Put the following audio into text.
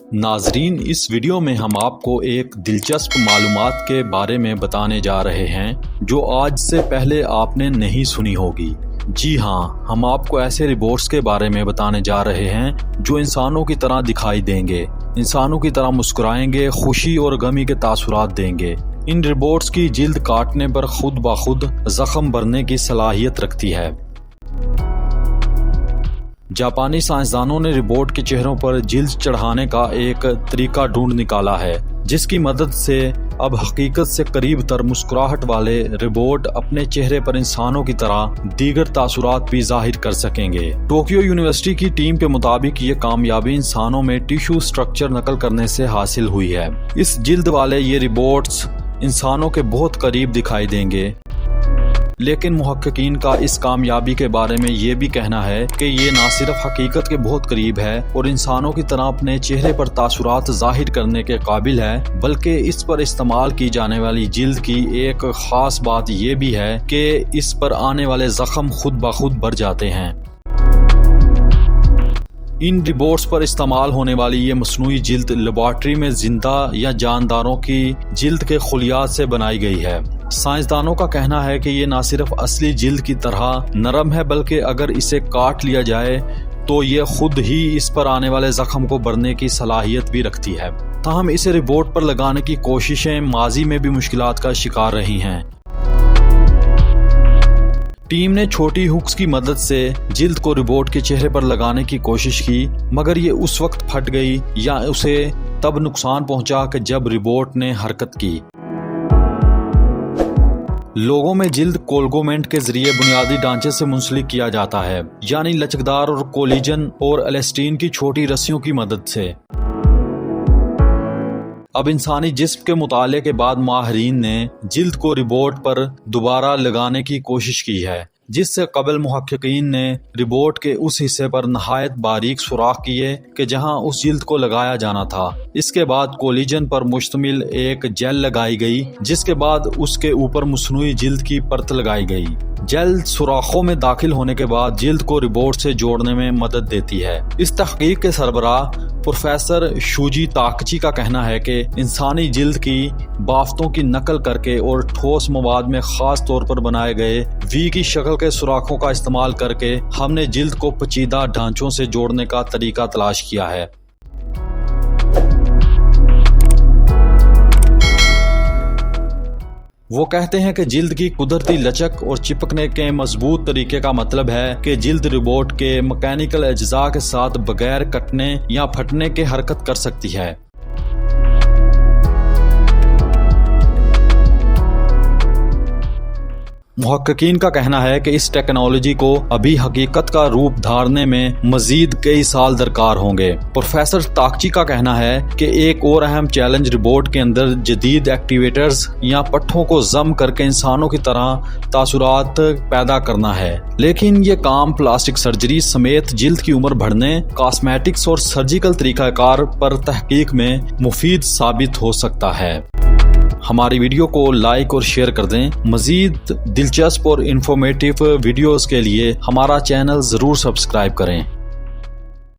नाजरीन, इस वीडियो में हम आपको एक दिलचस्प मालूमात के बारे में बताने जा रहे हैं जो आज से पहले आपने नहीं सुनी होगी। जी हाँ, हम आपको ऐसे रिबोट्स के बारे में बताने जा रहे हैं जो इंसानों की तरह दिखाई देंगे, इंसानों की तरह मुस्कुराएंगे, खुशी और गमी के तासुरात देंगे। इन रिबोट्स की जिल्द काटने पर खुद ब खुद जख्म भरने की सलाहियत रखती है। जापानी साइंसदानों ने रिबोट के चेहरों पर जिल्द चढ़ाने का एक तरीका ढूंढ निकाला है, जिसकी मदद से अब हकीकत से करीब तर मुस्कुराहट वाले रिबोट अपने चेहरे पर इंसानों की तरह दीगर तासुरात भी जाहिर कर सकेंगे। टोक्यो यूनिवर्सिटी की टीम के मुताबिक ये कामयाबी इंसानों में टिश्यू स्ट्रक्चर नकल करने से हासिल हुई है। इस जिल्द वाले ये रिबोट्स इंसानों के बहुत करीब दिखाई देंगे, लेकिन मुहक्किकीन का इस कामयाबी के बारे में ये भी कहना है कि ये ना सिर्फ हकीकत के बहुत करीब है और इंसानों की तरह अपने चेहरे पर तासुरात जाहिर करने के काबिल है, बल्कि इस पर इस्तेमाल की जाने वाली जिल्द की एक खास बात ये भी है कि इस पर आने वाले जख्म खुद ब खुद भर जाते हैं। इन रिबोट्स पर इस्तेमाल होने वाली ये मसनूई जिल्द लेबॉर्ट्री में जिंदा या जानदारों की जिल्द के खुलियात से बनाई गई है। साइंसदानों का कहना है कि ये न सिर्फ असली जिल्द की तरह नरम है, बल्कि अगर इसे काट लिया जाए तो ये खुद ही इस पर आने वाले जख्म को भरने की सलाहियत भी रखती है। ताहम इसे रिबोट पर लगाने की कोशिशें माजी में भी मुश्किलात का शिकार रही हैं। टीम ने छोटी हुक्स की मदद से जिल्द को रिबोट के चेहरे पर लगाने की कोशिश की, मगर ये उस वक्त फट गई या उसे तब नुकसान पहुंचा कि जब रिबोट ने हरकत की। लोगों में जिल्द कोलगोमेंट के जरिए बुनियादी ढांचे से मुंसलिक किया जाता है, यानी लचकदार और कोलिजन और एलास्टीन की छोटी रस्सियों की मदद से। अब इंसानी जिस्म के मुताले के बाद माहिरीन ने जिल्द को रिबोट पर दोबारा लगाने की कोशिश की है, जिससे कबल मुहक्किकीन ने रिबोट के उस हिस्से पर नहायत बारीक सुराख किए कि जहां उस जिल्द को लगाया जाना था। इसके बाद कोलिजन पर मुश्तमिल एक जेल लगाई गई, जिसके बाद उसके ऊपर मसनूई जिल्द की परत लगाई गई। जेल सुराखों में दाखिल होने के बाद जिल्द को रिबोट से जोड़ने में मदद देती है। इस तहकीक के सरबराह प्रोफेसर शूजी ताकची का कहना है कि इंसानी जिल्द की बाफ्तों की नकल करके और ठोस मवाद में खास तौर पर बनाए गए वी की शक्ल के सुराखों का इस्तेमाल करके हमने जिल्द को पेचीदा ढांचों से जोड़ने का तरीका तलाश किया है। वो कहते हैं कि जिल्द की कुदरती लचक और चिपकने के मजबूत तरीके का मतलब है कि जिल्द रिबोट के मैकेनिकल अज्जा के साथ बगैर कटने या फटने के हरकत कर सकती है। मुहक्किकीन का कहना है कि इस टेक्नोलॉजी को अभी हकीकत का रूप धारने में मजीद कई साल दरकार होंगे। प्रोफेसर ताकची का कहना है कि एक और अहम चैलेंज रिबोट के अंदर जदीद एक्टिवेटर्स या पट्ठों को जम करके इंसानों की तरह तासुरात पैदा करना है, लेकिन ये काम प्लास्टिक सर्जरी समेत जिल्द की उम्र बढ़ने, कॉस्मेटिक्स और सर्जिकल तरीकाकार पर तहकीक में मुफीद साबित हो सकता है। हमारी वीडियो को लाइक और शेयर कर दें। मजीद दिलचस्प और इंफॉर्मेटिव वीडियोस के लिए हमारा चैनल जरूर सब्सक्राइब करें।